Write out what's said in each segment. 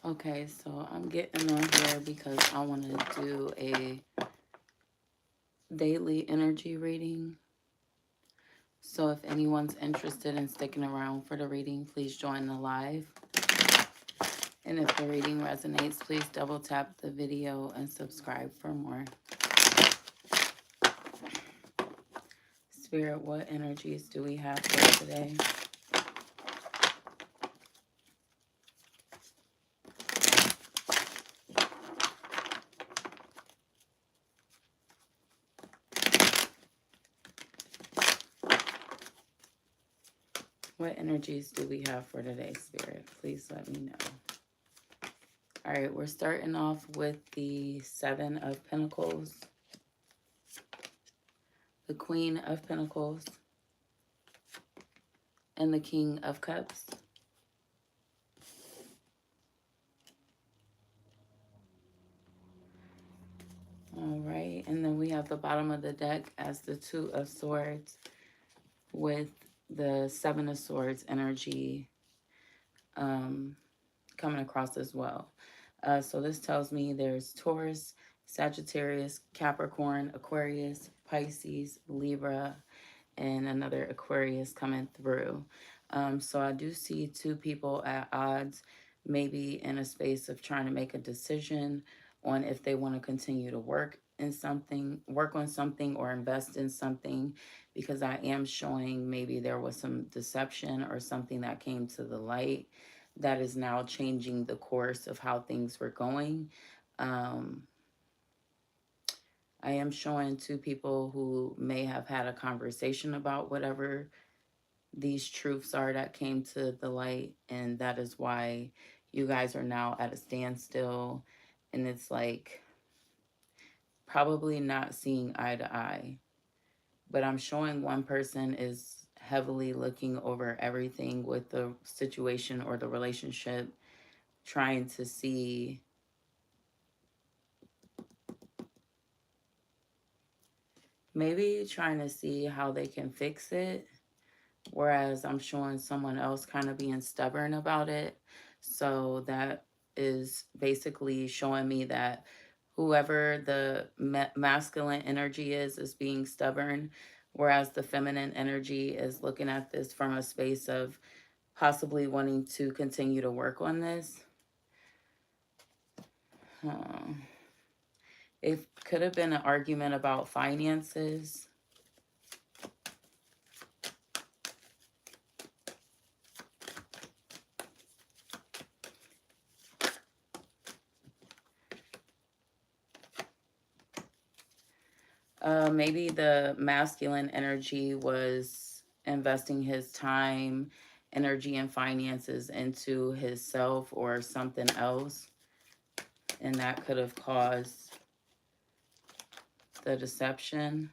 Okay, so I'm getting on here because I want to do a daily energy reading. So if anyone's interested in sticking around for the reading, please join the live. And if the reading resonates, please double tap the video and subscribe for more. Spirit, what energies do we have for today? What energies do we have for today, Spirit? Please let me know. All right, we're starting off with the Seven of Pentacles, the Queen of Pentacles, and the King of Cups. All right, and then we have the bottom of the deck as the Two of Swords with the Seven of Swords energy coming across as well. So this tells me there's Taurus, Sagittarius, Capricorn, Aquarius, Pisces, Libra, and another Aquarius coming through. So I do see two people at odds, maybe in a space of trying to make a decision on if they want to continue to work on something or invest in something, because I am showing maybe there was some deception or something that came to the light that is now changing the course of how things were going. I am showing two people who may have had a conversation about whatever these truths are that came to the light, and that is why you guys are now at a standstill, and it's like probably not seeing eye to eye. But I'm showing one person is heavily looking over everything with the situation or the relationship, trying to see how they can fix it, whereas I'm showing someone else kind of being stubborn about it. So that is basically showing me that whoever the masculine energy is being stubborn, whereas the feminine energy is looking at this from a space of possibly wanting to continue to work on this. It could have been an argument about finances. Maybe the masculine energy was investing his time, energy, and finances into his self or something else. And that could have caused the deception.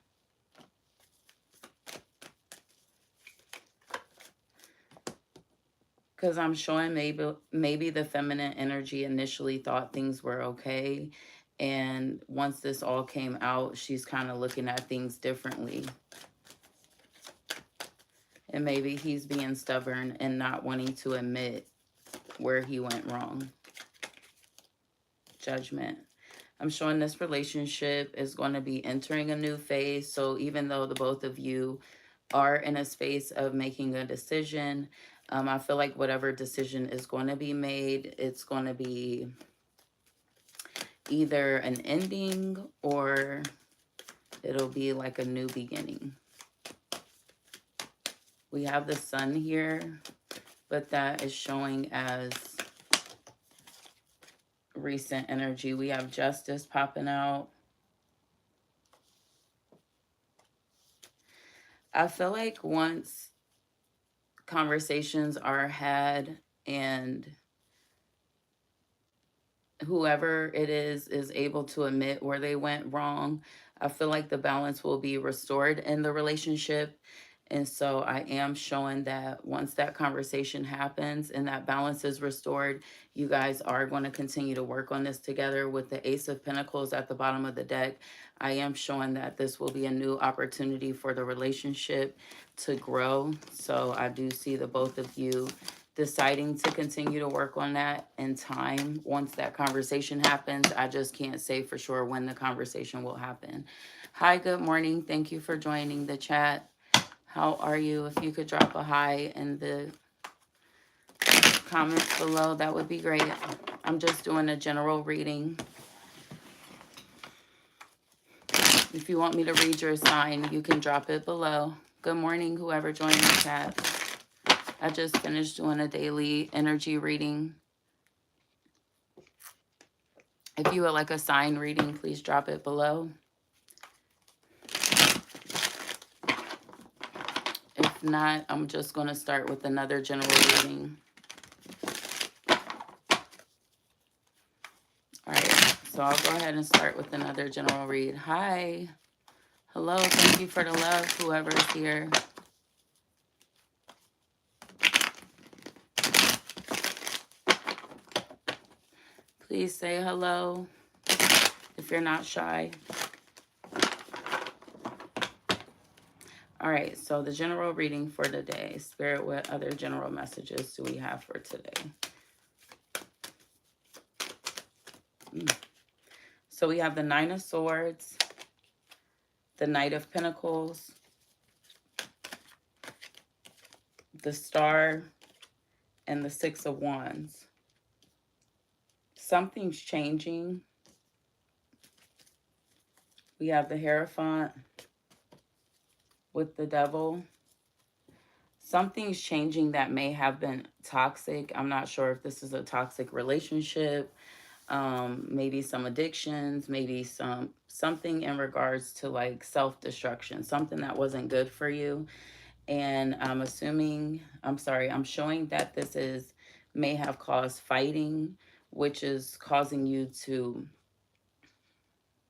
Because I'm showing maybe the feminine energy initially thought things were okay. And once this all came out, she's kind of looking at things differently. And maybe he's being stubborn and not wanting to admit where he went wrong. Judgment. I'm showing this relationship is going to be entering a new phase. So even though the both of you are in a space of making a decision, I feel like whatever decision is going to be made, it's going to be either an ending or it'll be like a new beginning. We have the sun here, but that is showing as recent energy. We have justice popping out. I feel like once conversations are had and whoever it is able to admit where they went wrong, I feel like the balance will be restored in the relationship. And so I am showing that once that conversation happens and that balance is restored, you guys are going to continue to work on this together. With the Ace of Pentacles at the bottom of the deck, I am showing that this will be a new opportunity for the relationship to grow. So I do see the both of you deciding to continue to work on that in time once that conversation happens. I just can't say for sure when the conversation will happen. Hi, good morning. Thank you for joining the chat. How are you? If you could drop a hi in the comments below, that would be great. I'm just doing a general reading. If you want me to read your sign, you can drop it below. Good morning, whoever joined the chat. I just finished doing a daily energy reading. If you would like a sign reading, please drop it below. If not, I'm just going to start with another general reading. All right, so I'll go ahead and start with another general read. Hi. Hello, thank you for the love, whoever's here. Please say hello if you're not shy. All right, so the general reading for today. Spirit, what other general messages do we have for today? So we have the Nine of Swords, the Knight of Pentacles, the Star, and the Six of Wands. Something's changing. We have the Hierophant with the Devil. Something's changing that may have been toxic. I'm not sure if this is a toxic relationship, maybe some addictions, maybe something in regards to like self-destruction, something that wasn't good for you. And I'm showing that this may have caused fighting, which is causing you to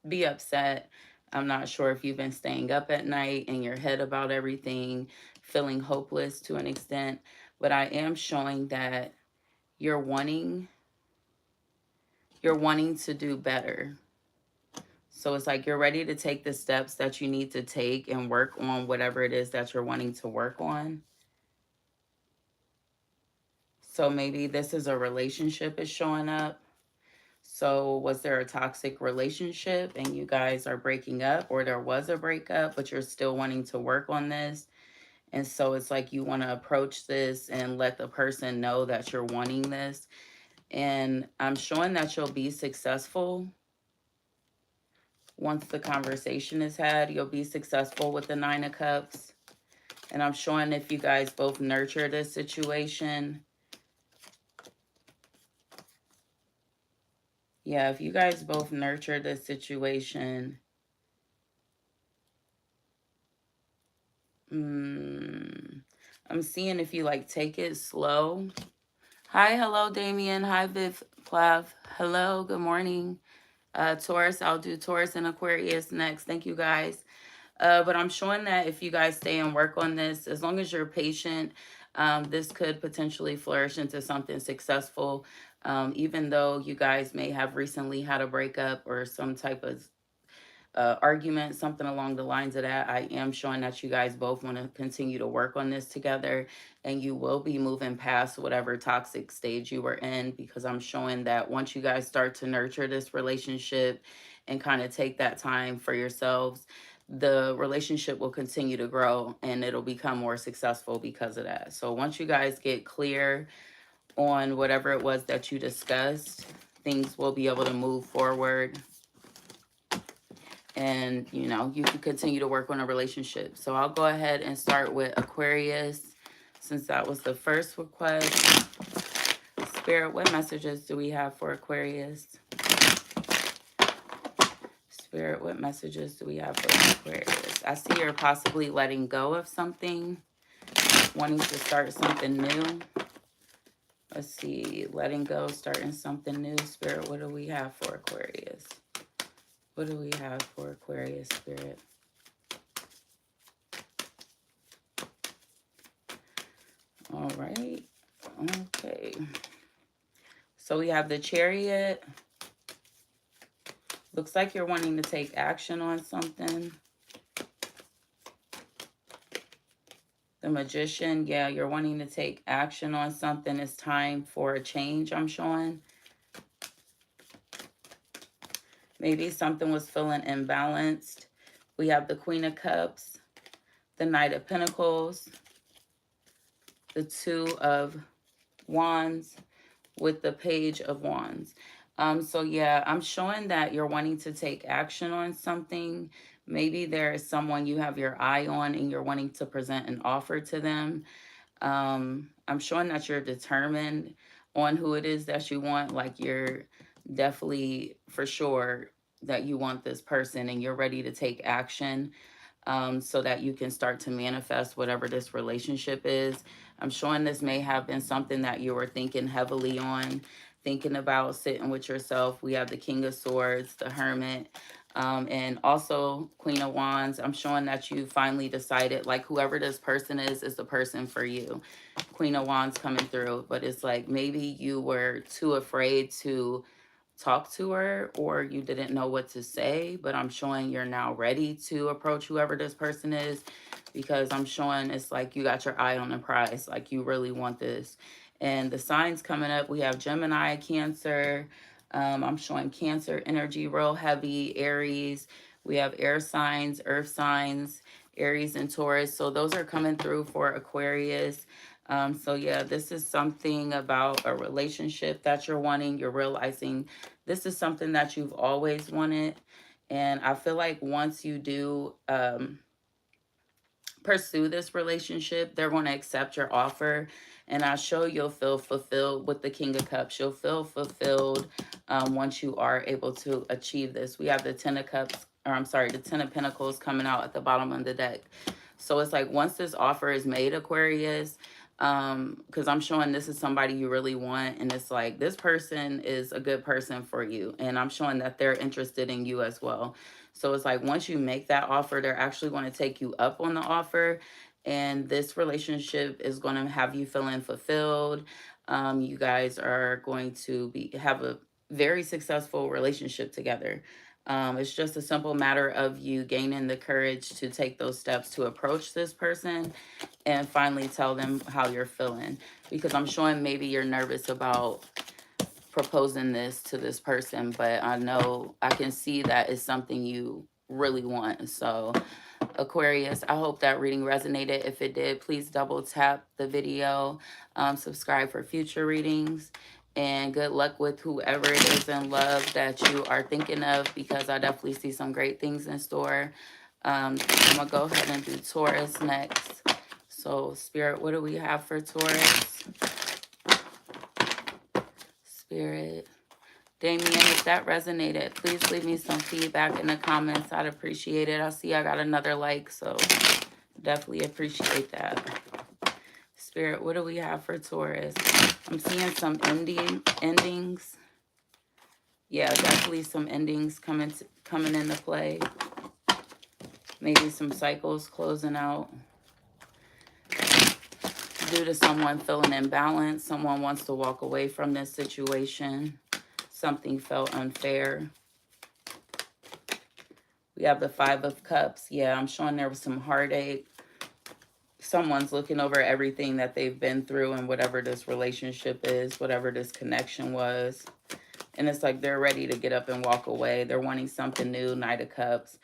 be upset. I'm not sure if you've been staying up at night in your head about everything, feeling hopeless to an extent, but I am showing that you're wanting to do better. So it's like you're ready to take the steps that you need to take and work on whatever it is that you're wanting to work on. So maybe this is a relationship is showing up. So was there a toxic relationship and you guys are breaking up, or there was a breakup, but you're still wanting to work on this? And so it's like you want to approach this and let the person know that you're wanting this. And I'm showing that you'll be successful. Once the conversation is had, you'll be successful with the Nine of Cups. And I'm showing if you guys both nurture this situation. Yeah, if you guys both nurture this situation, I'm seeing if you like take it slow. Hi, hello, Damien. Hi, Viv Plav. Hello, good morning. Taurus, I'll do Taurus and Aquarius next. Thank you, guys. But I'm showing that if you guys stay and work on this, as long as you're patient, this could potentially flourish into something successful. Even though you guys may have recently had a breakup or some type of argument, something along the lines of that, I am showing that you guys both want to continue to work on this together, and you will be moving past whatever toxic stage you were in, because I'm showing that once you guys start to nurture this relationship and kind of take that time for yourselves, the relationship will continue to grow and it'll become more successful because of that. So once you guys get clear on whatever it was that you discussed, things will be able to move forward, and you know, you can continue to work on a relationship. So I'll go ahead and start with Aquarius, since that was the first request. Spirit, what messages do we have for Aquarius? Spirit, what messages do we have for Aquarius? I see you're possibly letting go of something, wanting to start something new. Let's see, letting go, starting something new. Spirit, what do we have for Aquarius? What do we have for Aquarius, Spirit? All right. Okay. So we have the Chariot. Looks like you're wanting to take action on something. The Magician, yeah, you're wanting to take action on something. It's time for a change, I'm showing. Maybe something was feeling imbalanced. We have the Queen of Cups, the Knight of Pentacles, the Two of Wands with the Page of Wands. So yeah, I'm showing that you're wanting to take action on something. Maybe there is someone you have your eye on and you're wanting to present an offer to them. I'm showing that you're determined on who it is that you want. Like you're definitely for sure that you want this person and you're ready to take action, so that you can start to manifest whatever this relationship is. I'm showing this may have been something that you were thinking heavily on, thinking about sitting with yourself. We have the King of Swords, the Hermit, and also Queen of Wands. I'm showing that you finally decided, like whoever this person is the person for you. Queen of Wands coming through, but it's like maybe you were too afraid to talk to her or you didn't know what to say, but I'm showing you're now ready to approach whoever this person is, because I'm showing it's like you got your eye on the prize, like you really want this. And the signs coming up, we have Gemini, Cancer. I'm showing Cancer energy real heavy, Aries. We have air signs, earth signs, Aries and Taurus. So those are coming through for Aquarius. So yeah, this is something about a relationship that you're wanting. You're realizing this is something that you've always wanted. And I feel like once you do pursue this relationship, they're going to accept your offer. And I show you'll feel fulfilled with the King of Cups. You'll feel fulfilled once you are able to achieve this. We have the Ten of Cups, or I'm sorry, the Ten of Pentacles coming out at the bottom of the deck. So it's like once this offer is made, Aquarius, because I'm showing this is somebody you really want, and it's like this person is a good person for you, and I'm showing that they're interested in you as well. So it's like once you make that offer, they're actually going to take you up on the offer, and this relationship is going to have you feeling fulfilled. You guys are going to have a very successful relationship together. It's just a simple matter of you gaining the courage to take those steps to approach this person and finally tell them how you're feeling. Because I'm showing maybe you're nervous about proposing this to this person, but I know I can see that it's something you really want. So Aquarius, I hope that reading resonated. If it did, please double tap the video, subscribe for future readings, and good luck with whoever it is in love that you are thinking of, because I definitely see some great things in store. I'm gonna go ahead and do Taurus next. So Spirit, what do we have for Taurus? Spirit. Damien, if that resonated, please leave me some feedback in the comments. I'd appreciate it. I see I got another like, so definitely appreciate that. Spirit, what do we have for Taurus? I'm seeing some endings. Yeah, definitely some endings coming into play. Maybe some cycles closing out. Due to someone feeling imbalanced, someone wants to walk away from this situation. Something felt unfair. We have the Five of Cups. Yeah, I'm showing there was some heartache. Someone's looking over everything that they've been through and whatever this relationship is, whatever this connection was. And it's like they're ready to get up and walk away. They're wanting something new, Knight of Cups.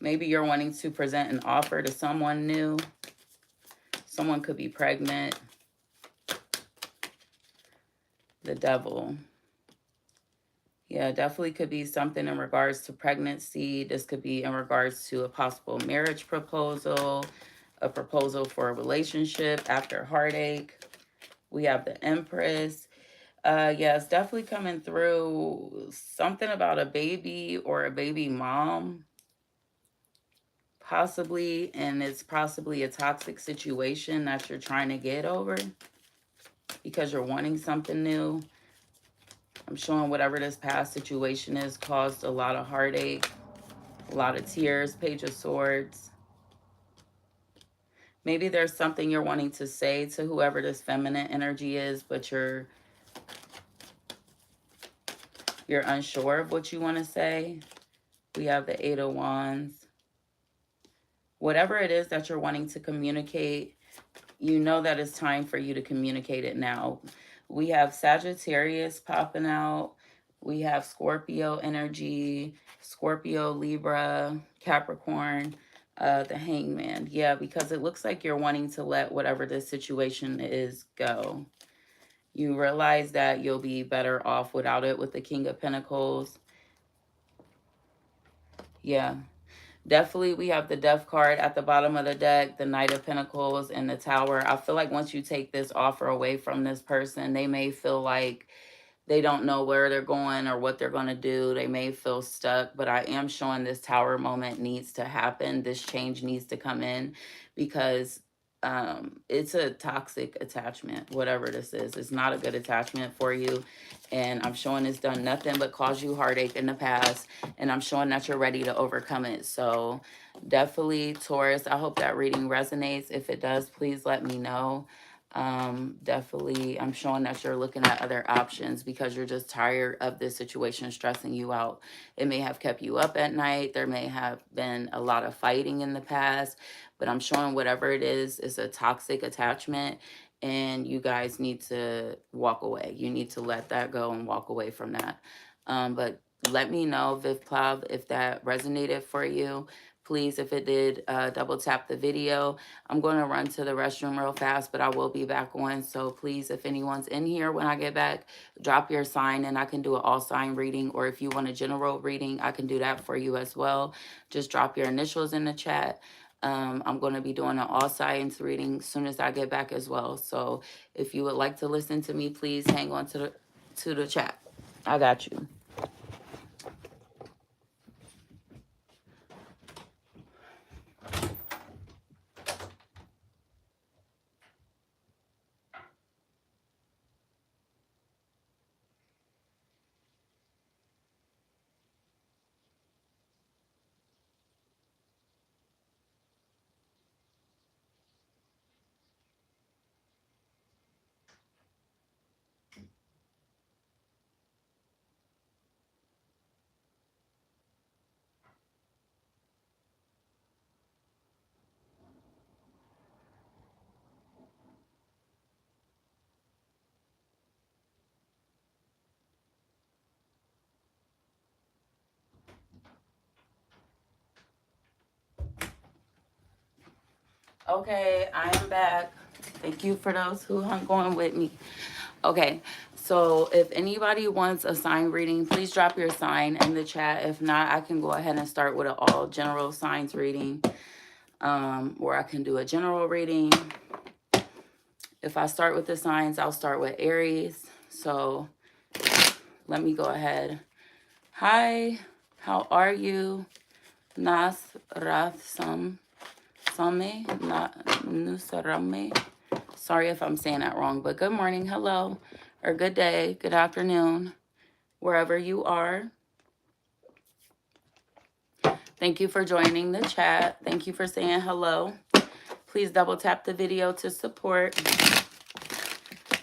Maybe you're wanting to present an offer to someone new. Someone could be pregnant. The Devil. Yeah, definitely could be something in regards to pregnancy. This could be in regards to a possible marriage proposal, a proposal for a relationship after heartache. We have the Empress. Yeah, it's definitely coming through something about a baby or a baby mom, possibly, and it's possibly a toxic situation that you're trying to get over because you're wanting something new. I'm showing whatever this past situation is caused a lot of heartache, a lot of tears, Page of Swords. Maybe there's something you're wanting to say to whoever this feminine energy is, but you're unsure of what you want to say. We have the Eight of Wands. Whatever it is that you're wanting to communicate, you know that it's time for you to communicate it now. We have Sagittarius popping out. We have Scorpio energy, Scorpio, Libra, Capricorn, the Hangman. Yeah, because it looks like you're wanting to let whatever this situation is go. You realize that you'll be better off without it with the King of Pentacles. Yeah. Definitely, we have the Death card at the bottom of the deck, the Knight of Pentacles, and the Tower. I feel like once you take this offer away from this person, they may feel like they don't know where they're going or what they're going to do. They may feel stuck, but I am showing this Tower moment needs to happen. This change needs to come in because it's a toxic attachment, whatever this is. It's not a good attachment for you. And I'm showing it's done nothing but cause you heartache in the past. And I'm showing that you're ready to overcome it. So definitely, Taurus, I hope that reading resonates. If it does, please let me know. Definitely, I'm showing that you're looking at other options because you're just tired of this situation stressing you out. It may have kept you up at night. There may have been a lot of fighting in the past, but I'm showing whatever it is a toxic attachment, and you guys need to walk away. You need to let that go and walk away from that. But let me know, Viv Plav, if that resonated for you. Please, if it did, double tap the video. I'm going to run to the restroom real fast, but I will be back on. So please, if anyone's in here when I get back, drop your sign and I can do an all sign reading. Or if you want a general reading, I can do that for you as well. Just drop your initials in the chat. I'm going to be doing an all signs reading as soon as I get back as well. So if you would like to listen to me, please hang on to the chat. I got you. Okay, I am back. Thank you for those who hung on with me. Okay, so if anybody wants a sign reading, please drop your sign in the chat. If not, I can go ahead and start with an all general signs reading, or I can do a general reading. If I start with the signs, I'll start with Aries. So let me go ahead. Hi, how are you? Nas Rathsam. Same, not Nusarame. Sorry if I'm saying that wrong, but good morning, hello, or good day, good afternoon, wherever you are. Thank you for joining the chat. Thank you for saying hello. Please double tap the video to support.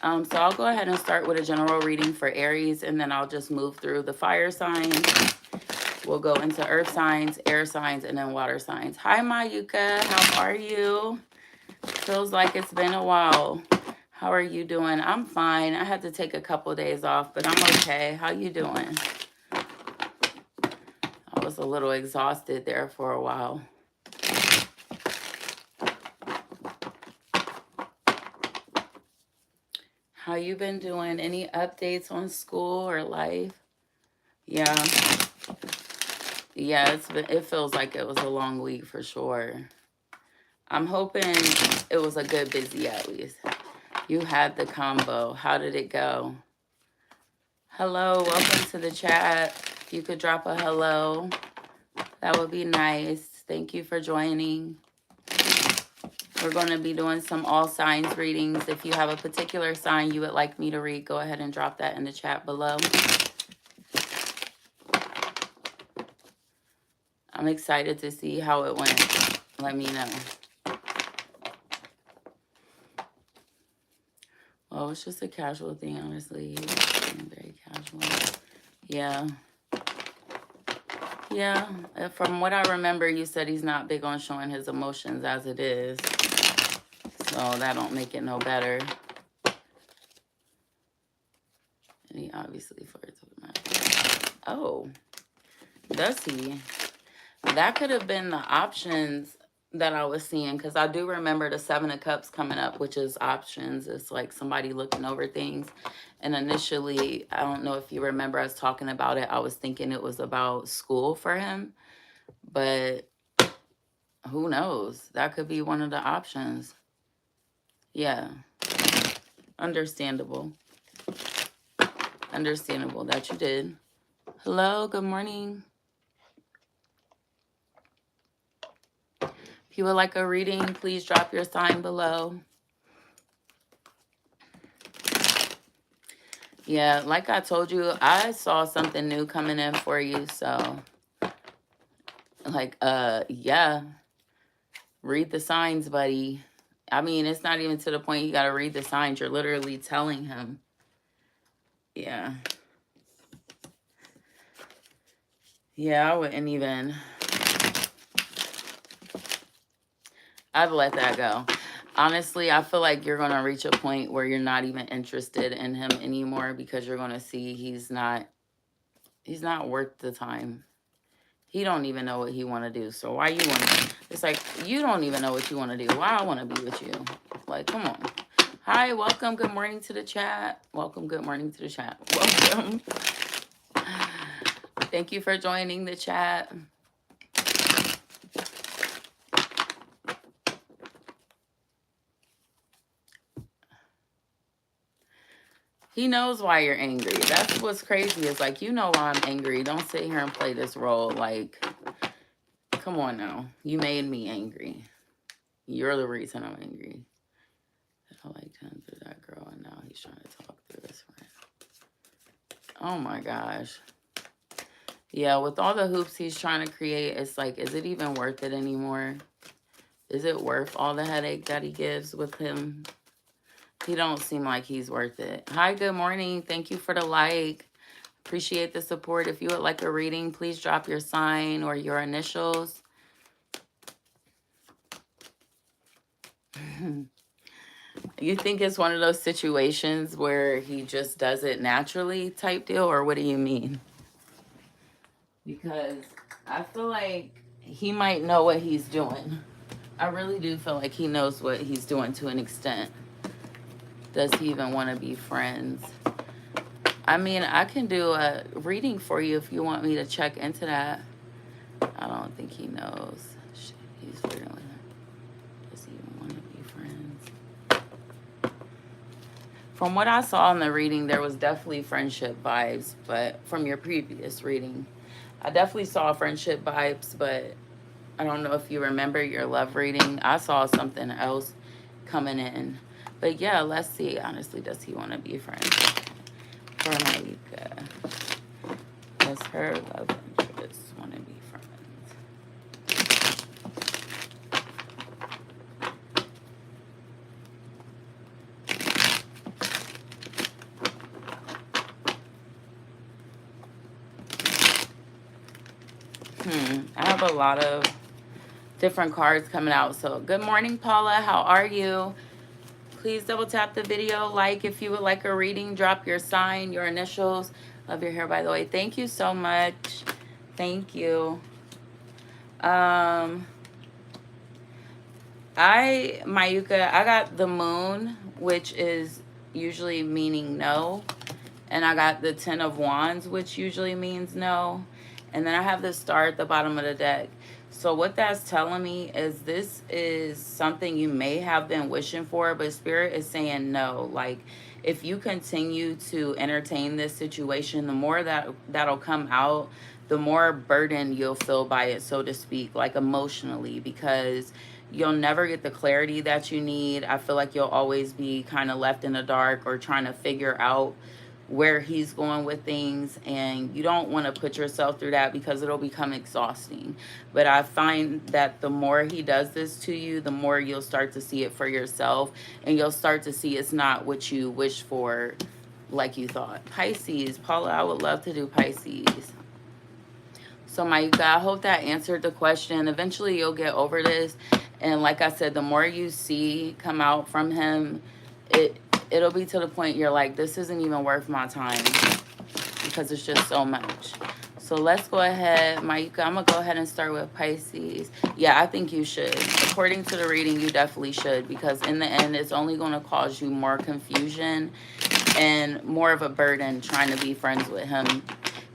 So I'll go ahead and start with a general reading for Aries, and then I'll just move through the fire signs. We'll go into earth signs, air signs, and then water signs. Hi, Mayuka. How are you? Feels like it's been a while. How are you doing? I'm fine. I had to take a couple of days off, but I'm okay. How you doing? I was a little exhausted there for a while. How you been doing? Any updates on school or life? Yeah. Yeah, it feels like it was a long week for sure. I'm hoping it was a good busy at least. You had the combo. How did it go? Hello, welcome to the chat. If you could drop a hello, that would be nice. Thank you for joining. We're going to be doing some all signs readings. If you have a particular sign you would like me to read, go ahead and drop that in the chat below. I'm excited to see how it went. Let me know. Well, it's just a casual thing, honestly. Very casual. Yeah. Yeah, from what I remember, you said he's not big on showing his emotions as it is. So that don't make it no better. And he obviously flirts with my... Oh, does he? That could have been the options that I was seeing, because I do remember the Seven of Cups coming up, which is options. It's like somebody looking over things. And initially, I don't know if you remember us talking about it, I was thinking it was about school for him. But who knows? That could be one of the options. Yeah. Understandable. Understandable that you did. Hello, good morning. If you would like a reading, please drop your sign below. Yeah, like I told you, I saw something new coming in for you. So, like, yeah, read the signs, buddy. I mean, it's not even to the point you got to read the signs. You're literally telling him. Yeah. Yeah, I wouldn't even... I'd let that go. Honestly, I feel like you're going to reach a point where you're not even interested in him anymore, because you're going to see he's not worth the time. He don't even know what he want to do. So why you want to... It's like, you don't even know what you want to do. Why I want to be with you? Like, come on. Hi, welcome. Good morning to the chat. Welcome. Good morning to the chat. Welcome. Thank you for joining the chat. He knows why you're angry. That's what's crazy. Is like, you know why I'm angry. Don't sit here and play this role. Like, come on now. You made me angry. You're the reason I'm angry. I like him through that girl, and now he's trying to talk through his friend. Oh my gosh. Yeah, with all the hoops he's trying to create, it's like, is it even worth it anymore? Is it worth all the headache that he gives with him? He don't seem like he's worth it. Hi, good morning. Thank you for the like. Appreciate the support. If you would like a reading, please drop your sign or your initials. You think it's one of those situations where he just does it naturally type deal, or what do you mean? Because I feel like he might know what he's doing. I really do feel like he knows what he's doing to an extent. Does he even want to be friends? I mean, I can do a reading for you if you want me to check into that. I don't think he knows. He's flirting with her. Does he even want to be friends? From what I saw in the reading, there was definitely friendship vibes, but from your previous reading, I definitely saw friendship vibes, but I don't know if you remember your love reading. I saw something else coming in. But yeah, let's see. Honestly, does he want to be friends? For Maika. Does her love interest want to be friends? I have a lot of different cards coming out. So good morning, Paula. How are you? Please double tap the video, like if you would like a reading, drop your sign, your initials. Love your hair, by the way. Thank you so much. Thank you. Mayuka, I got the moon, which is usually meaning no. And I got the 10 of wands, which usually means no. And then I have the star at the bottom of the deck. So what that's telling me is this is something you may have been wishing for, but Spirit is saying no. Like, if you continue to entertain this situation, the more that'll come out, the more burden you'll feel by it, so to speak, like emotionally, because you'll never get the clarity that you need. I feel like you'll always be kind of left in the dark or trying to figure out where he's going with things, and you don't want to put yourself through that because it'll become exhausting. But I find that the more he does this to you, the more you'll start to see it for yourself, and you'll start to see it's not what you wish for like you thought. Pisces, Paula, I would love to do Pisces. So Mayuka, I hope that answered the question. Eventually you'll get over this. And like I said, the more you see come out from him, it'll be to the point you're like, this isn't even worth my time, because it's just so much. So let's go ahead, Mayuka. I'm going to go ahead and start with Pisces. Yeah, I think you should. According to the reading, you definitely should, because in the end, it's only going to cause you more confusion and more of a burden trying to be friends with him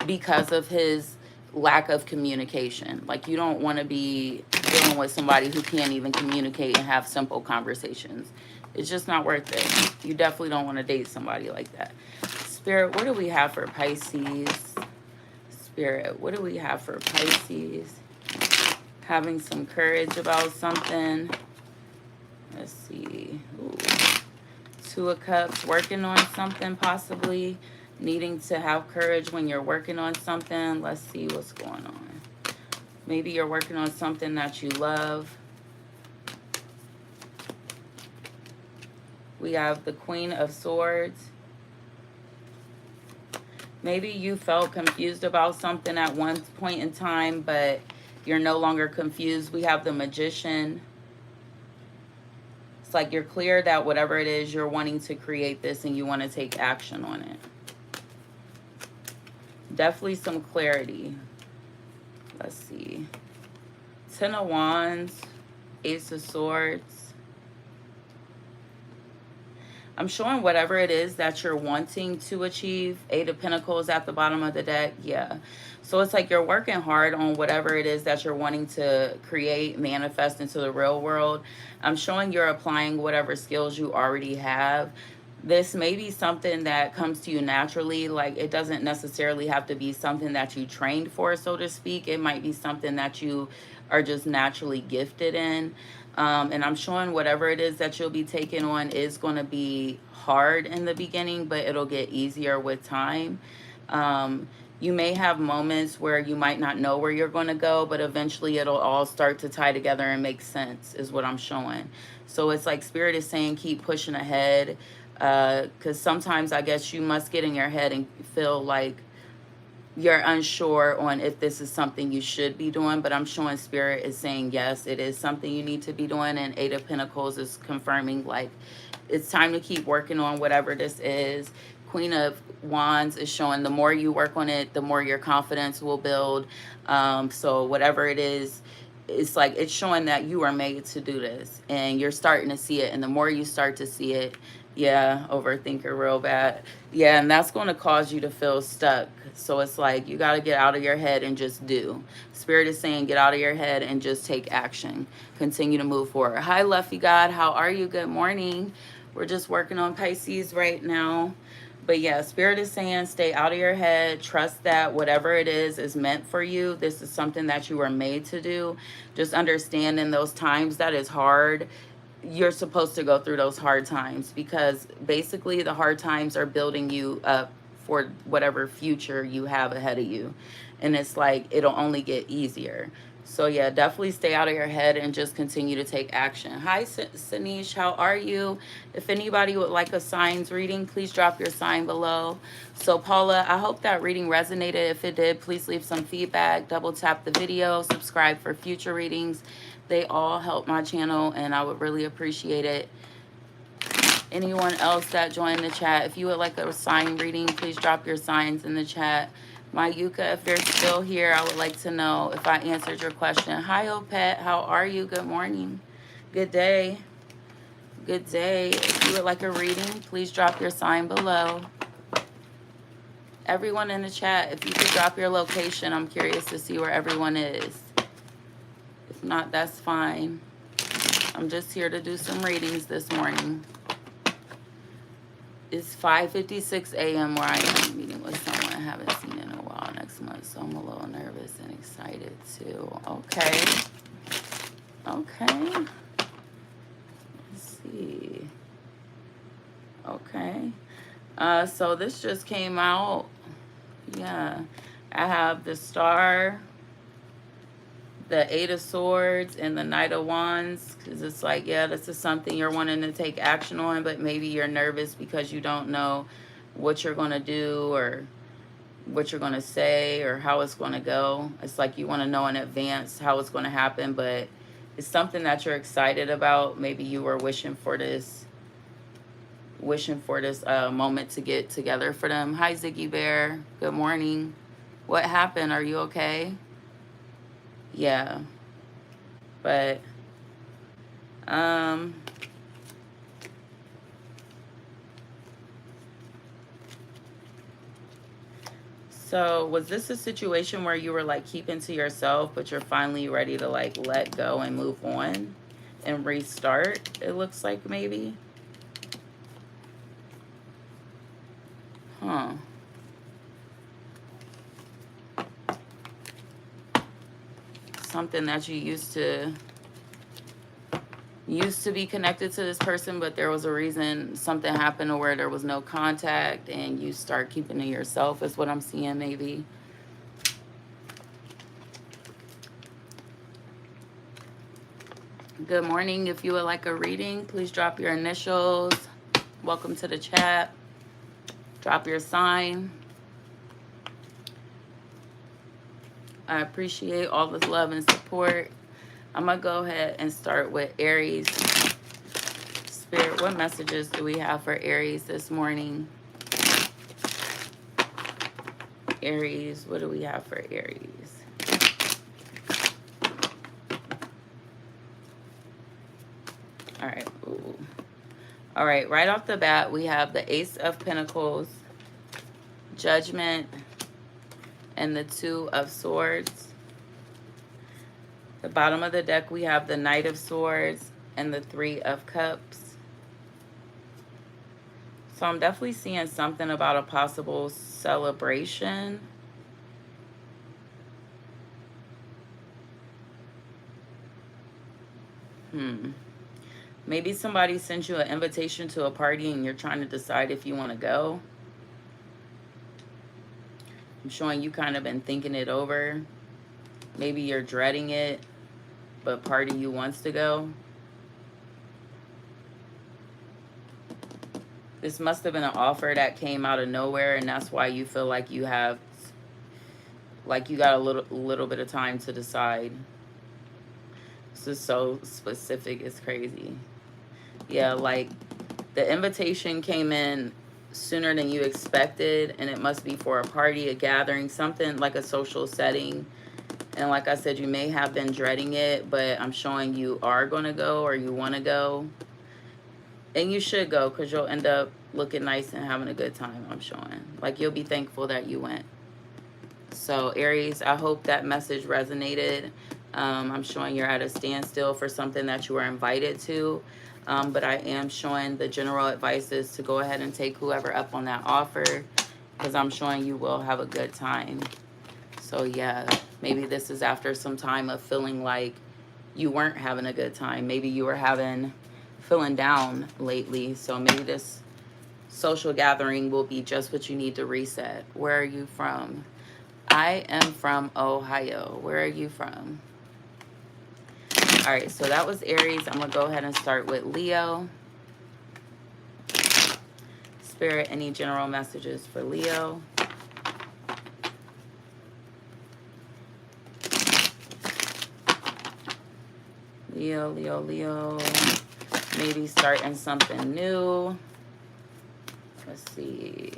because of his lack of communication. Like, you don't want to be dealing with somebody who can't even communicate and have simple conversations. It's just not worth it. You definitely don't want to date somebody like that. Spirit, what do we have for Pisces? Spirit, what do we have for Pisces? Having some courage about something. Let's see. Ooh. Two of Cups, working on something possibly. Needing to have courage when you're working on something. Let's see what's going on. Maybe you're working on something that you love. We have the Queen of Swords. Maybe you felt confused about something at one point in time, but you're no longer confused. We have the Magician. It's like you're clear that whatever it is, you're wanting to create this and you want to take action on it. Definitely some clarity. Let's see. Ten of Wands, Ace of Swords. I'm showing whatever it is that you're wanting to achieve. Eight of Pentacles at the bottom of the deck. Yeah. So it's like you're working hard on whatever it is that you're wanting to create, manifest into the real world. I'm showing you're applying whatever skills you already have. This may be something that comes to you naturally. Like, it doesn't necessarily have to be something that you trained for, so to speak. It might be something that you are just naturally gifted in. And I'm showing whatever it is that you'll be taking on is going to be hard in the beginning, but it'll get easier with time. You may have moments where you might not know where you're going to go, but eventually it'll all start to tie together and make sense, is what I'm showing. So it's like Spirit is saying keep pushing ahead, because sometimes I guess you must get in your head and feel like you're unsure on if this is something you should be doing, but I'm showing Spirit is saying yes, it is something you need to be doing. And Eight of Pentacles is confirming like it's time to keep working on whatever this is. Queen of Wands is showing the more you work on it, the more your confidence will build. So whatever it is, it's like it's showing that you are made to do this and you're starting to see it. And the more you start to see it, yeah, overthinker real bad. Yeah, and that's going to cause you to feel stuck. So it's like you got to get out of your head and just do. Spirit is saying get out of your head and just take action. Continue to move forward. Hi, Luffy God. How are you? Good morning. We're just working on Pisces right now. But yeah, Spirit is saying stay out of your head. Trust that whatever it is meant for you. This is something that you were made to do. Just understand in those times that is hard, you're supposed to go through those hard times, because basically the hard times are building you up for whatever future you have ahead of you. And it's like it'll only get easier. So yeah, definitely stay out of your head and just continue to take action. Hi, Sanish, how are you? If anybody would like a signs reading, please drop your sign below. So Paula, I hope that reading resonated. If it did, please leave some feedback. Double tap the video, subscribe for future readings. They all help my channel and I would really appreciate it. Anyone else that joined the chat, if you would like a sign reading, please drop your signs in the chat. Mayuka, if you're still here, I would like to know if I answered your question. Hi, Opet. How are you? Good morning. Good day. Good day. If you would like a reading, please drop your sign below. Everyone in the chat, if you could drop your location, I'm curious to see where everyone is. If not, that's fine. I'm just here to do some readings this morning. It's 5:56 a.m. where I am meeting with someone I haven't seen in a while next month, so I'm a little nervous and excited too. Okay. Okay. Let's see. Okay. So this just came out. Yeah. I have the Star, the Eight of Swords, and the Knight of Wands, because it's like, yeah, this is something you're wanting to take action on, but maybe you're nervous because you don't know what you're going to do, or what you're going to say or how it's going to go. It's like you want to know in advance how it's going to happen, but it's something that you're excited about. Maybe you were wishing for this moment to get together for them. Hi, Ziggy Bear. Good morning. What happened? Are you okay? Yeah, but um so was this a situation where you were like keeping to yourself, but you're finally ready to like let go and move on and restart? It looks like maybe. Huh. Something that you used to be connected to this person, but there was a reason something happened to where there was no contact and you start keeping to yourself is what I'm seeing maybe. Good morning. If you would like a reading, please drop your initials. Welcome to the chat. Drop your sign. I appreciate all this love and support. I'm going to go ahead and start with Aries. Spirit, what messages do we have for Aries this morning? Aries, what do we have for Aries? All right. Ooh. All right, right off the bat, we have the Ace of Pentacles, Judgment, and the Two of Swords. The bottom of the deck, we have the Knight of Swords and the Three of Cups. So I'm definitely seeing something about a possible celebration. Maybe somebody sent you an invitation to a party and you're trying to decide if you want to go. I'm showing you kind of been thinking it over. Maybe you're dreading it, but part of you wants to go. This must have been an offer that came out of nowhere, and that's why you feel like you have, like you got a little bit of time to decide. This is so specific, it's crazy. Yeah, like the invitation came in sooner than you expected, and it must be for a party, a gathering, something like a social setting. And like I said, you may have been dreading it, but I'm showing you are going to go or you want to go. And you should go because you'll end up looking nice and having a good time, I'm showing. Like you'll be thankful that you went. So Aries, I hope that message resonated. I'm showing you're at a standstill for something that you were invited to. But I am showing the general advice is to go ahead and take whoever up on that offer because I'm showing you will have a good time. So yeah, maybe this is after some time of feeling like you weren't having a good time. Maybe you were feeling down lately. So maybe this social gathering will be just what you need to reset. Where are you from? I am from Ohio. Where are you from? All right, so that was Aries. I'm going to go ahead and start with Leo. Spirit, any general messages for Leo? Leo. Maybe starting something new. Let's see.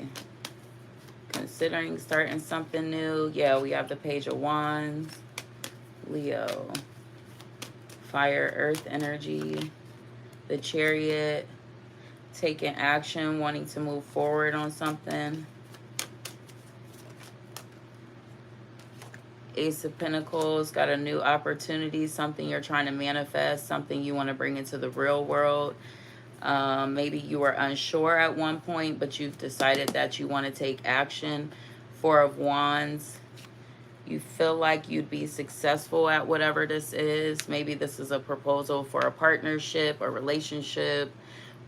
Considering starting something new. Yeah, we have the Page of Wands. Leo. Fire, earth energy. The Chariot. Taking action, wanting to move forward on something. Ace of Pentacles, got a new opportunity, something you're trying to manifest, something you want to bring into the real world. Maybe you were unsure at one point, but you've decided that you want to take action. Four of Wands. You feel like you'd be successful at whatever this is. Maybe this is a proposal for a partnership, a relationship,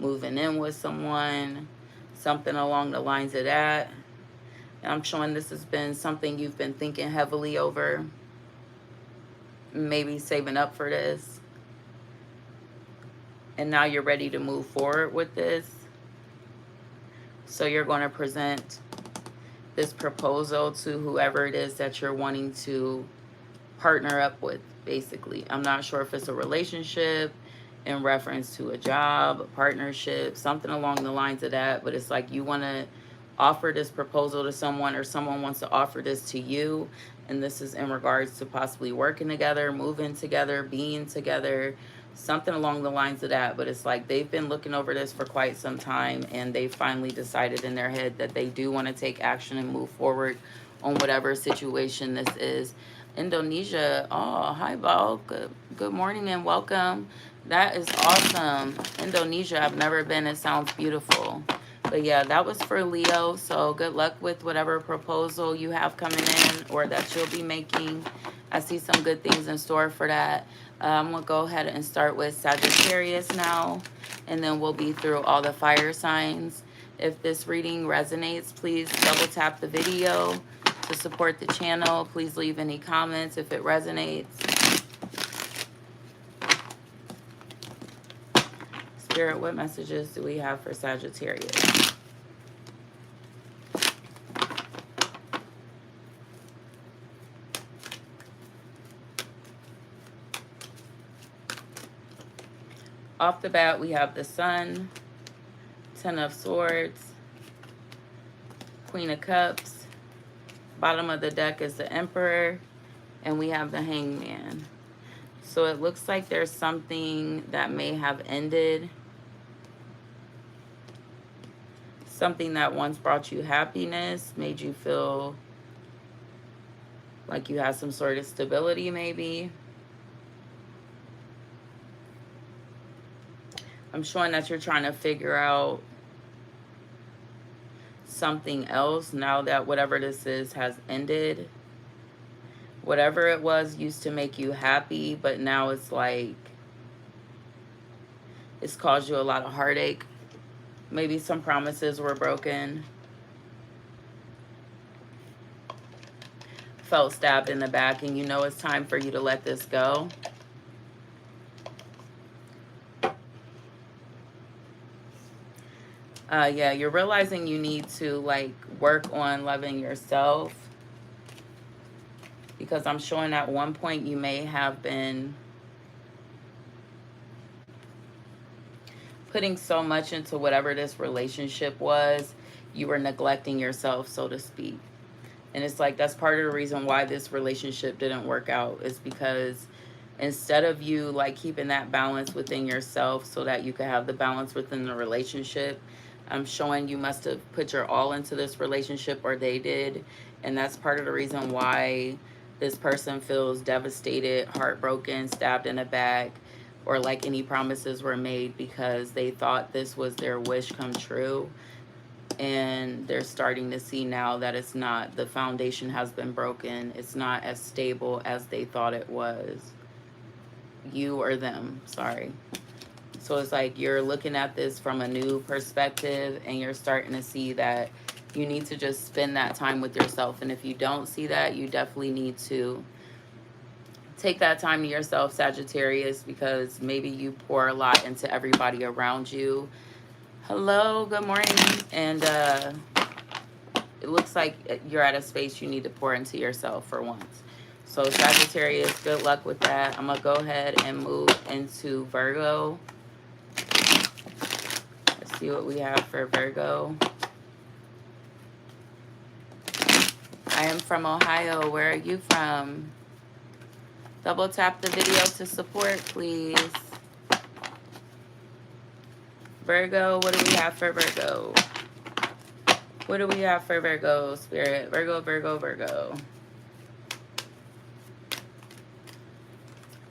moving in with someone, something along the lines of that. I'm showing this has been something you've been thinking heavily over. Maybe saving up for this. And now you're ready to move forward with this. So you're going to present this proposal to whoever it is that you're wanting to partner up with, basically. I'm not sure if it's a relationship in reference to a job, a partnership, something along the lines of that, but it's like you want to offer this proposal to someone, or someone wants to offer this to you, and this is in regards to possibly working together, moving together, being together, something along the lines of that. But it's like they've been looking over this for quite some time, and they finally decided in their head that they do want to take action and move forward on whatever situation this is. Indonesia, oh hi Bal, good morning and welcome. That is awesome. Indonesia, I've never been. It sounds beautiful. But yeah, that was for Leo. So good luck with whatever proposal you have coming in or that you'll be making. I see some good things in store for that. I'm going to go ahead and start with Sagittarius now, and then we'll be through all the fire signs. If this reading resonates, please double tap the video to support the channel. Please leave any comments if it resonates. Spirit, what messages do we have for Sagittarius? Off the bat, we have the Sun, Ten of Swords, Queen of Cups. Bottom of the deck is the Emperor, and we have the Hangman. So it looks like there's something that may have ended. Something that once brought you happiness, made you feel like you had some sort of stability maybe. I'm showing that you're trying to figure out something else now that whatever this is has ended. Whatever it was used to make you happy, but now it's like it's caused you a lot of heartache. Maybe some promises were broken. Felt stabbed in the back, and you know it's time for you to let this go. Yeah, you're realizing you need to like work on loving yourself, because I'm showing at one point you may have been putting so much into whatever this relationship was, you were neglecting yourself, so to speak. And it's like that's part of the reason why this relationship didn't work out, is because instead of you like keeping that balance within yourself so that you could have the balance within the relationship, I'm showing you must have put your all into this relationship, or they did. And that's part of the reason why this person feels devastated, heartbroken, stabbed in the back, or like any promises were made, because they thought this was their wish come true. And they're starting to see now that it's not. The foundation has been broken. It's not as stable as they thought it was. You or them, sorry. So it's like you're looking at this from a new perspective, and you're starting to see that you need to just spend that time with yourself. And if you don't see that, you definitely need to take that time to yourself, Sagittarius, because maybe you pour a lot into everybody around you. Hello, good morning. And it looks like you're at a space you need to pour into yourself for once. So Sagittarius, good luck with that. I'm going to go ahead and move into Virgo. Let's see what we have for Virgo. I am from Ohio. Where are you from? Double tap the video to support, please. Virgo, what do we have for Virgo? What do we have for Virgo, Spirit? Virgo, Virgo, Virgo.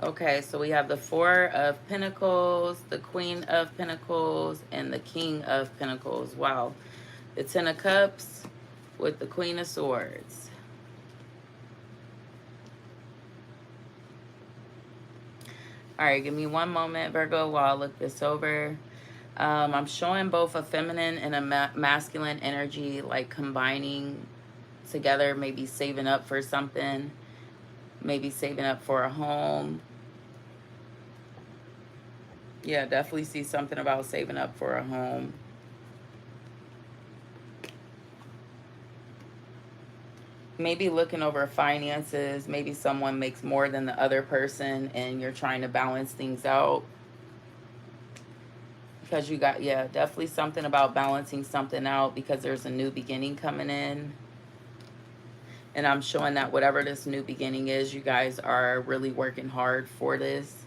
Okay, so we have the Four of Pentacles, the Queen of Pentacles, and the King of Pentacles. Wow. The Ten of Cups with the Queen of Swords. All right, give me one moment, Virgo, while I look this over. I'm showing both a feminine and a masculine energy, like combining together, maybe saving up for something, maybe saving up for a home. Yeah, definitely see something about saving up for a home. maybe looking over finances. Maybe someone makes more than the other person and you're trying to balance things out. Because you got, yeah, definitely something about balancing something out because there's a new beginning coming in. And I'm showing that whatever this new beginning is, you guys are really working hard for this.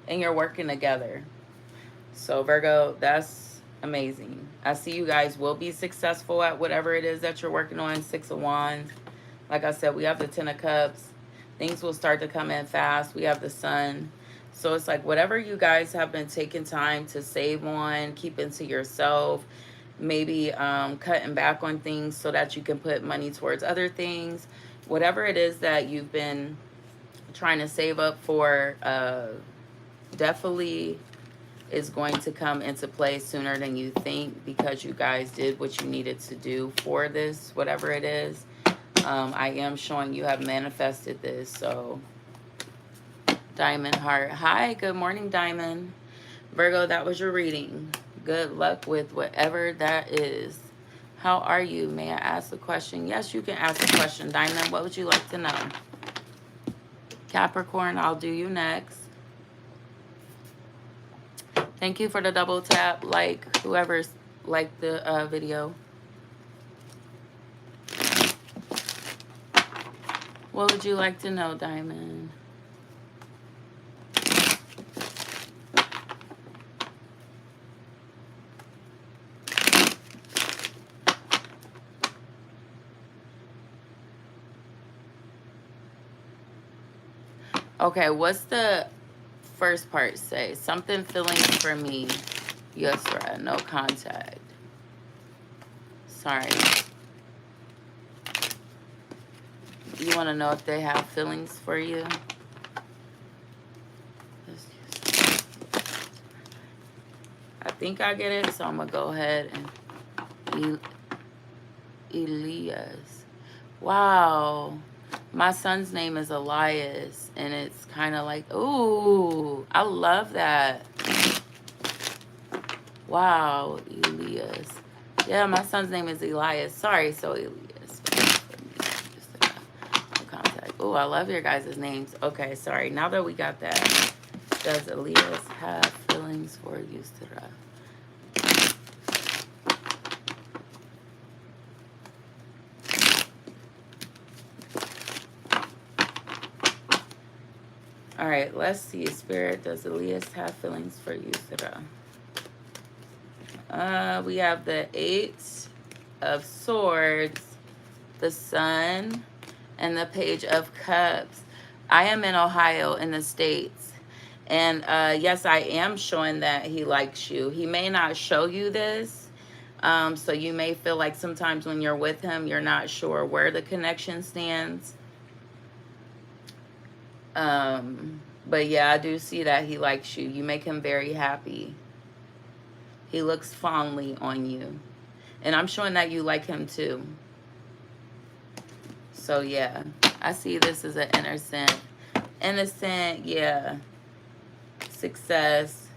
And you're working together. So Virgo, that's amazing. I see you guys will be successful at whatever it is that you're working on. 6 of Wands. Like I said, we have the 10 of Cups. Things will start to come in fast. We have the Sun. So it's like whatever you guys have been taking time to save on, keeping to yourself, maybe cutting back on things so that you can put money towards other things. Whatever it is that you've been trying to save up for, definitely is going to come into play sooner than you think because you guys did what you needed to do for this, whatever it is. I am showing you have manifested this. So Diamond Heart. Hi, good morning, Diamond. Virgo, that was your reading. Good luck with whatever that is. How are you? May I ask a question? Yes, you can ask a question. Diamond, what would you like to know? Capricorn, I'll do you next. Thank you for the double tap. Like, whoever's liked the video. What would you like to know, Diamond? Okay, what's the first part say? Something feelings for me. Yes, right. No contact. Sorry. You want to know if they have feelings for you? I think I get it, so I'm going to go ahead and... Elias. Wow. My son's name is Elias, and it's kind of like, ooh, I love that. Wow, Elias. Yeah, my son's name is Elias. Sorry, so Elias. Contact. Oh, I love your guys' names. Okay, sorry. Now that we got that, does Elias have feelings for Yusra? All right, let's see. Spirit, does Elias have feelings for Yusra? We have the 8 of Swords, the Sun, and the Page of Cups. I am in Ohio in the States. And yes, I am showing that he likes you. He may not show you this. So you may feel like sometimes when you're with him, you're not sure where the connection stands. But yeah, I do see that he likes you. You make him very happy. He looks fondly on you. And I'm showing that you like him too. So yeah, I see this as an innocent, yeah, success.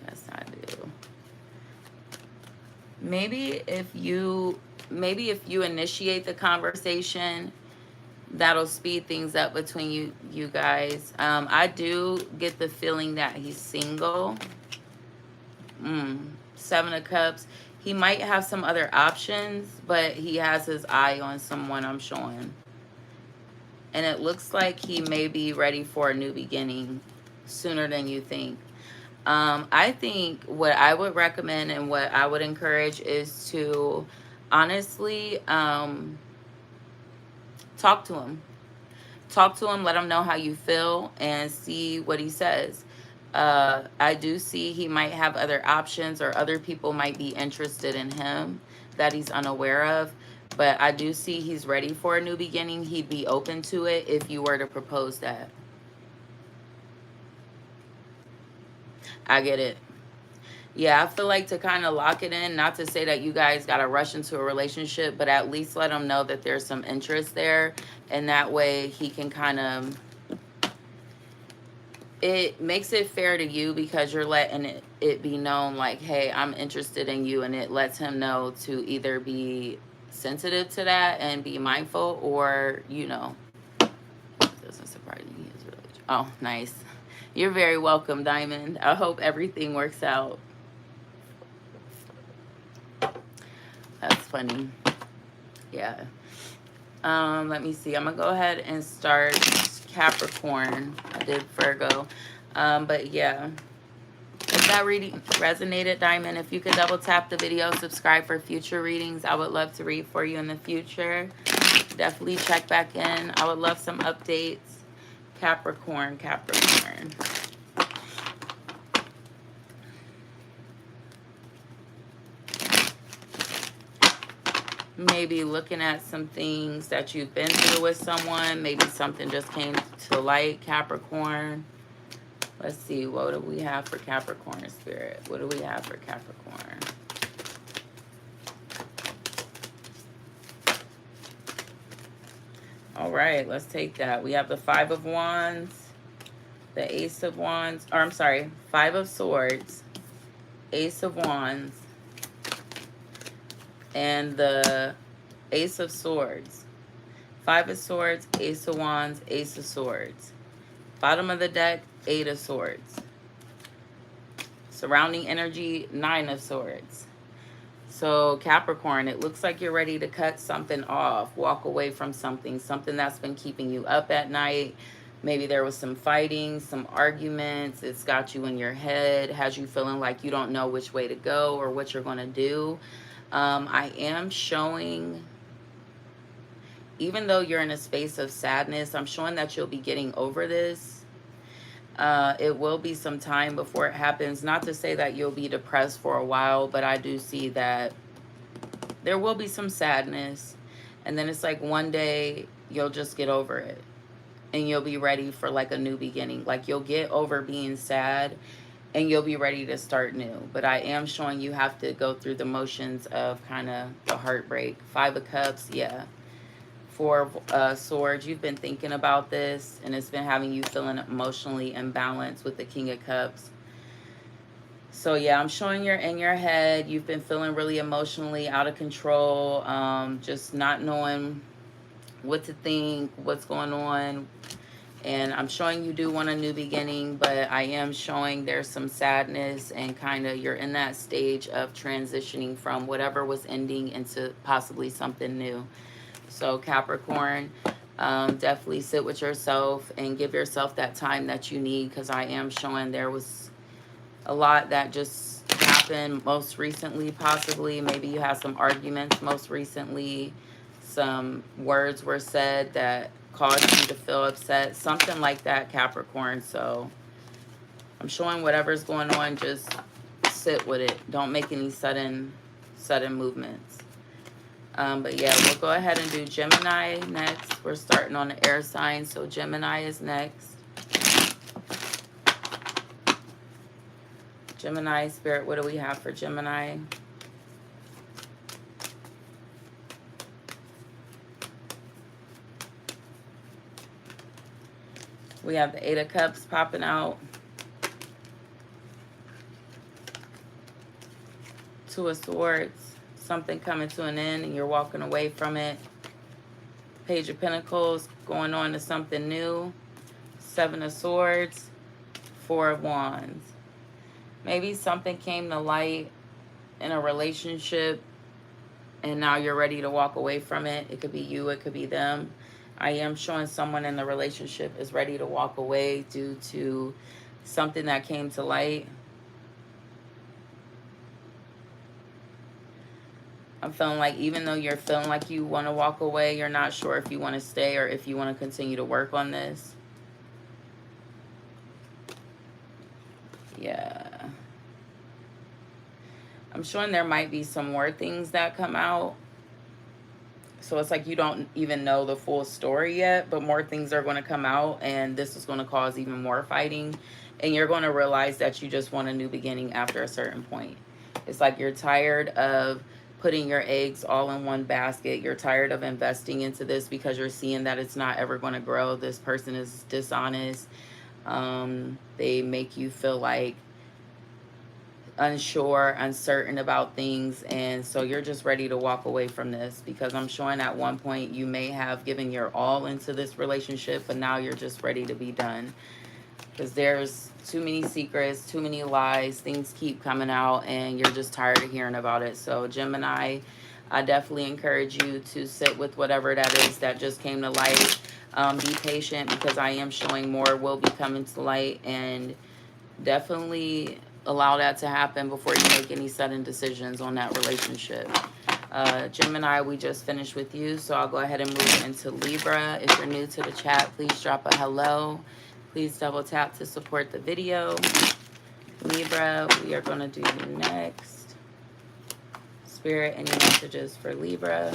Yes, I do. Maybe if you initiate the conversation, that'll speed things up between you guys. I do get the feeling that he's single. 7 of Cups. He might have some other options, but he has his eye on someone, I'm showing. And it looks like he may be ready for a new beginning sooner than you think. I think what I would recommend and what I would encourage is to honestly talk to him. Talk to him, let him know how you feel, and see what he says. I do see he might have other options, or other people might be interested in him that he's unaware of. But I do see he's ready for a new beginning. He'd be open to it if you were to propose that. I get it. Yeah, I feel like to kind of lock it in, not to say that you guys got to rush into a relationship, but at least let him know that there's some interest there. And that way he can kind of, it makes it fair to you because you're letting it be known like, hey, I'm interested in you, and it lets him know to either be sensitive to that and be mindful, or it doesn't surprise me. He's really, oh, nice. You're very welcome, Diamond. I hope everything works out. That's funny. Yeah. Let me see. I'm gonna go ahead and start Capricorn. I did Virgo. But yeah. If that reading resonated, Diamond, if you could double tap the video, subscribe for future readings. I would love to read for you in the future. Definitely check back in. I would love some updates. Capricorn, Capricorn. Maybe looking at some things that you've been through with someone. Maybe something just came to light, Capricorn. Let's see, what do we have for Capricorn spirit? What do we have for Capricorn? All right, let's take that. We have the Five of Wands, the Ace of Wands, or I'm sorry, Five of Swords, Ace of Wands, and the Ace of Swords. Five of Swords, Ace of Wands, Ace of Swords. Bottom of the deck, Eight of Swords. Surrounding energy, Nine of Swords. So Capricorn, it looks like you're ready to cut something off, walk away from something that's been keeping you up at night. Maybe there was some fighting, some arguments. It's got you in your head, has you feeling like you don't know which way to go or what you're going to do. I am showing, even though you're in a space of sadness, I'm showing that you'll be getting over this. It will be some time before it happens. Not to say that you'll be depressed for a while, but I do see that there will be some sadness. And then it's like one day you'll just get over it. And you'll be ready for like a new beginning. Like you'll get over being sad and you'll be ready to start new. But I am showing you have to go through the motions of kind of the heartbreak. Five of Cups, yeah. Four of Swords, you've been thinking about this and it's been having you feeling emotionally imbalanced with the King of Cups. So yeah, I'm showing you're in your head. You've been feeling really emotionally out of control, just not knowing what to think, what's going on. And I'm showing you do want a new beginning, but I am showing there's some sadness and kind of you're in that stage of transitioning from whatever was ending into possibly something new. So Capricorn, definitely sit with yourself and give yourself that time that you need, because I am showing there was a lot that just happened most recently, possibly. Maybe you had some arguments most recently. Some words were said that caused you to feel upset. Something like that, Capricorn. So I'm showing whatever's going on, just sit with it. Don't make any sudden movements. But yeah, we'll go ahead and do Gemini next. We're starting on the air sign, so Gemini is next. Gemini spirit, what do we have for Gemini? We have the Eight of Cups popping out. Two of Swords, something coming to an end and you're walking away from it. Page of Pentacles, going on to something new. Seven of Swords, Four of Wands. Maybe something came to light in a relationship and now you're ready to walk away from it. It could be you, it could be them. I am showing someone in the relationship is ready to walk away due to something that came to light. I'm feeling like even though you're feeling like you want to walk away, you're not sure if you want to stay or if you want to continue to work on this. Yeah. I'm showing there might be some more things that come out. So it's like you don't even know the full story yet, but more things are going to come out and this is going to cause even more fighting. And you're going to realize that you just want a new beginning after a certain point. It's like you're tired of putting your eggs all in one basket. You're tired of investing into this because you're seeing that it's not ever going to grow. This person is dishonest. They make you feel like unsure, uncertain about things, and so you're just ready to walk away from this, because I'm showing at one point you may have given your all into this relationship, but now you're just ready to be done, because there's too many secrets, too many lies, things keep coming out, and you're just tired of hearing about it. So Gemini, I definitely encourage you to sit with whatever that is that just came to light. Be patient, because I am showing more will be coming to light, and definitely allow that to happen before you make any sudden decisions on that relationship. Gemini, we just finished with you, so I'll go ahead and move into Libra. If you're new to the chat, please drop a hello. Please double tap to support the video. Libra, we are going to do you next. Spirit, any messages for Libra?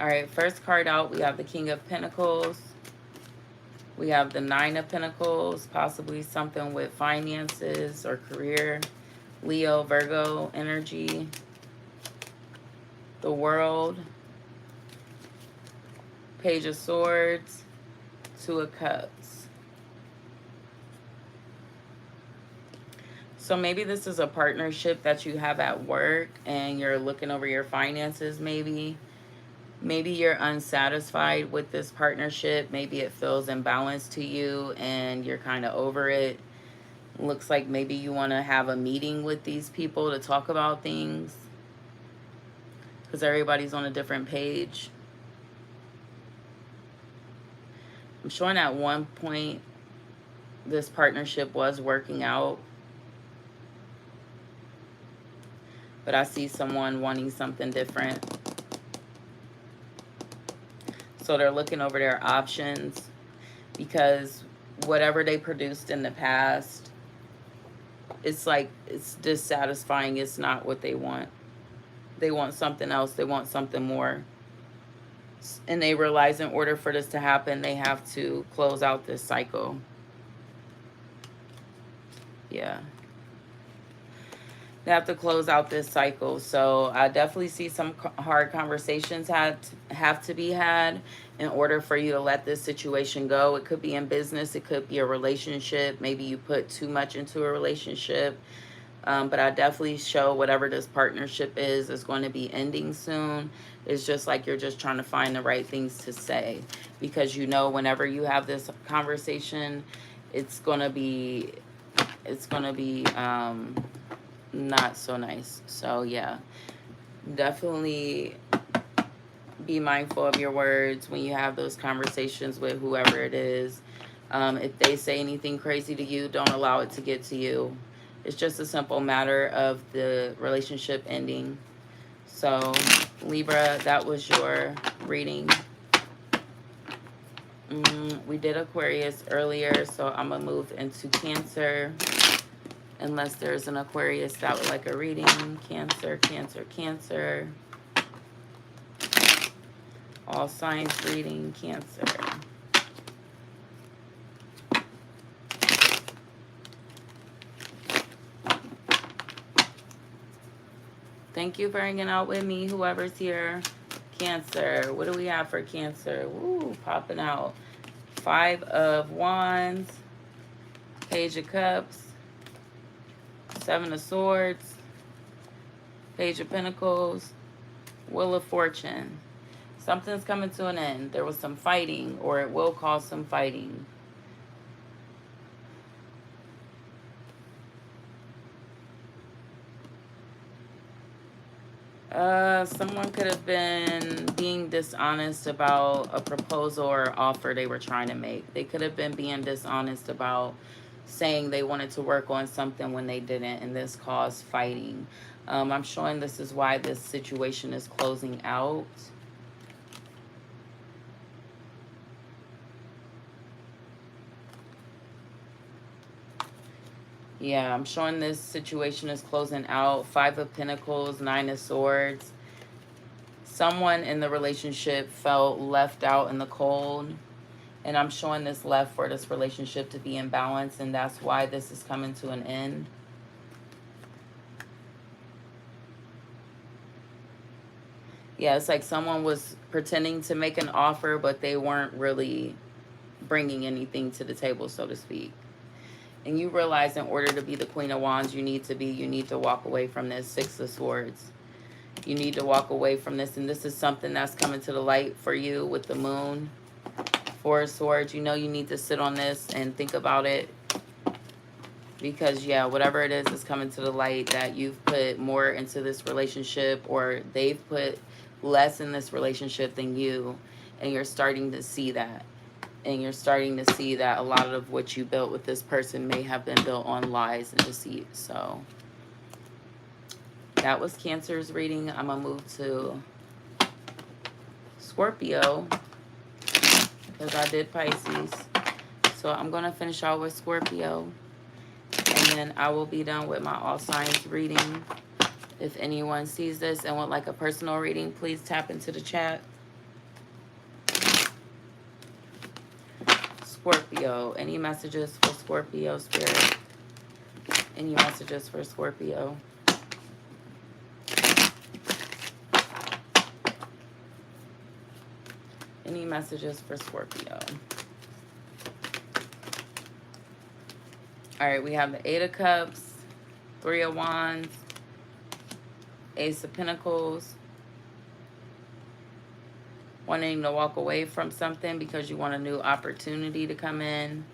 All right, first card out, we have the King of Pentacles. We have the Nine of Pentacles, possibly something with finances or career. Leo, Virgo energy. The World. Page of Swords. Two of Cups. So maybe this is a partnership that you have at work and you're looking over your finances maybe. Maybe you're unsatisfied with this partnership. Maybe it feels imbalanced to you and you're kind of over it. Looks like maybe you want to have a meeting with these people to talk about things, because everybody's on a different page. I'm showing at one point this partnership was working out, but I see someone wanting something different. So they're looking over their options, because whatever they produced in the past, it's like it's dissatisfying. It's not what they want. They want something else. They want something more. And they realize in order for this to happen, they have to close out this cycle. Yeah. They have to close out this cycle. So I definitely see some hard conversations have to be had in order for you to let this situation go. It could be in business. It could be a relationship. Maybe you put too much into a relationship. But I definitely show whatever this partnership is going to be ending soon. It's just like you're just trying to find the right things to say. Because you know whenever you have this conversation, it's going to be not so nice. So yeah, definitely be mindful of your words when you have those conversations with whoever it is. If they say anything crazy to you, don't allow it to get to you. It's just a simple matter of the relationship ending. So Libra, that was your reading. We did Aquarius earlier, so I'm gonna move into Cancer. Unless there's an Aquarius that would like a reading. Cancer, Cancer, Cancer. All signs reading, Cancer. Thank you for hanging out with me, whoever's here. Cancer, what do we have for Cancer? Woo, popping out. 5 of Wands. Page of Cups. 7 of Swords. Page of Pentacles. Wheel of Fortune. Something's coming to an end. There was some fighting, or it will cause some fighting. Someone could have been being dishonest about a proposal or offer they were trying to make. They could have been being dishonest about saying they wanted to work on something when they didn't, and this caused fighting. I'm showing this is why this situation is closing out. Yeah, I'm showing this situation is closing out. 5 of Pentacles, 9 of Swords. Someone in the relationship felt left out in the cold. And I'm showing this left for this relationship to be in balance. And that's why this is coming to an end. Yeah, it's like someone was pretending to make an offer, but they weren't really bringing anything to the table, so to speak. And you realize in order to be the Queen of Wands, you need to walk away from this Six of Swords. You need to walk away from this. And this is something that's coming to the light for you with the moon. Four of Swords. You know you need to sit on this and think about it. Because, yeah, whatever it is coming to the light that you've put more into this relationship, or they've put less in this relationship than you. And you're starting to see that. And you're starting to see that a lot of what you built with this person may have been built on lies and deceit. So that was Cancer's reading. I'm going to move to Scorpio because I did Pisces. So I'm going to finish out with Scorpio. And then I will be done with my all signs reading. If anyone sees this and would like a personal reading, please tap into the chat. Scorpio. Any messages for Scorpio, Spirit? Any messages for Scorpio? Any messages for Scorpio? All right, we have the Eight of Cups, Three of Wands, Ace of Pentacles. Wanting to walk away from something because you want a new opportunity to come in.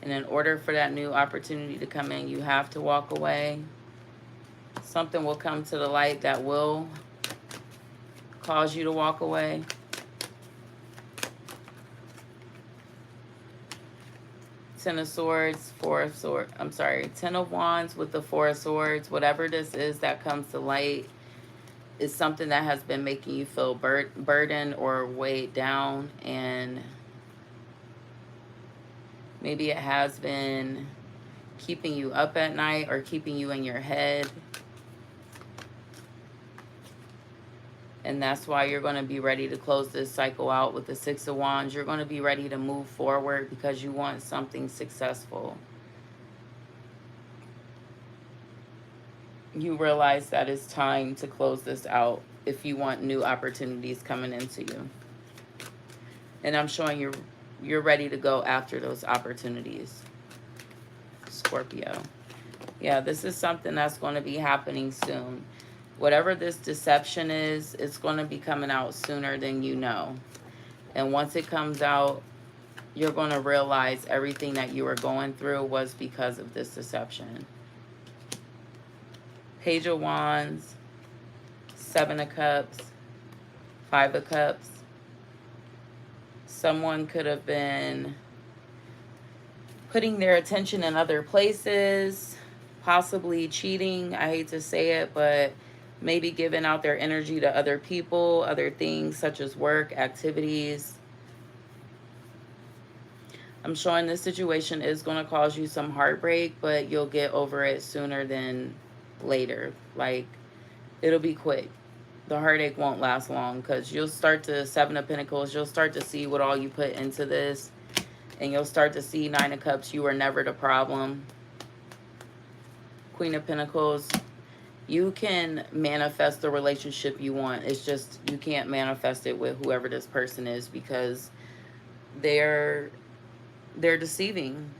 And in order for that new opportunity to come in, you have to walk away. Something will come to the light that will cause you to walk away. Ten of Swords, Four of Swords. I'm sorry, Ten of Wands with the Four of Swords. Whatever this is that comes to light is something that has been making you feel burdened or weighed down. And maybe it has been keeping you up at night or keeping you in your head. And that's why you're going to be ready to close this cycle out with the Six of Wands. You're going to be ready to move forward because you want something successful. You realize that it's time to close this out if you want new opportunities coming into you. And I'm showing you're ready to go after those opportunities, Scorpio. Yeah, this is something that's going to be happening soon. Whatever this deception is, it's going to be coming out sooner than you know. And once it comes out, you're going to realize everything that you were going through was because of this deception. Page of Wands, Seven of Cups, Five of Cups. Someone could have been putting their attention in other places, possibly cheating. I hate to say it, but maybe giving out their energy to other people, other things such as work, activities. I'm showing this situation is going to cause you some heartbreak, but you'll get over it sooner than later. Like, it'll be quick. The heartache won't last long because you'll start to, Seven of Pentacles, you'll start to see what all you put into this. And you'll start to see Nine of Cups, you were never the problem. Queen of Pentacles, you can manifest the relationship you want. It's just you can't manifest it with whoever this person is because they're deceiving.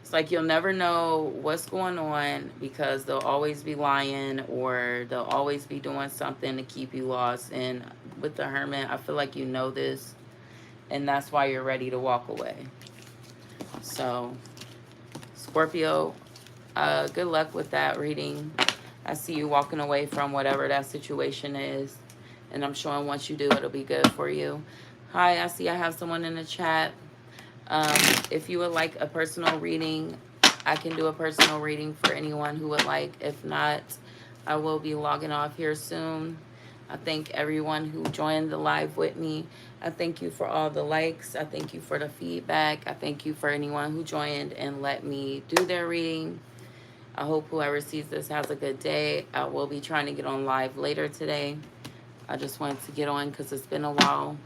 It's like you'll never know what's going on because they'll always be lying or they'll always be doing something to keep you lost. And with the Hermit, I feel like you know this and that's why you're ready to walk away. So, Scorpio, good luck with that reading. I see you walking away from whatever that situation is. And I'm showing once you do, it'll be good for you. Hi, I see I have someone in the chat. If you would like a personal reading, I can do a personal reading for anyone who would like. If not, I will be logging off here soon. I thank everyone who joined the live with me. I thank you for all the likes. I thank you for the feedback. I thank you for anyone who joined and let me do their reading. I hope whoever sees this has a good day. I will be trying to get on live later today. I just wanted to get on because it's been a while.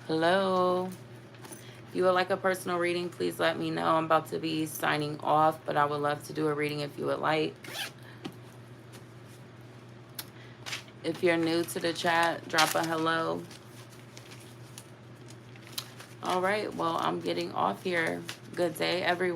Hello. If you would like a personal reading, please let me know. I'm about to be signing off, but I would love to do a reading if you would like. If you're new to the chat, drop a hello. All right, well, I'm getting off here. Good day, everyone.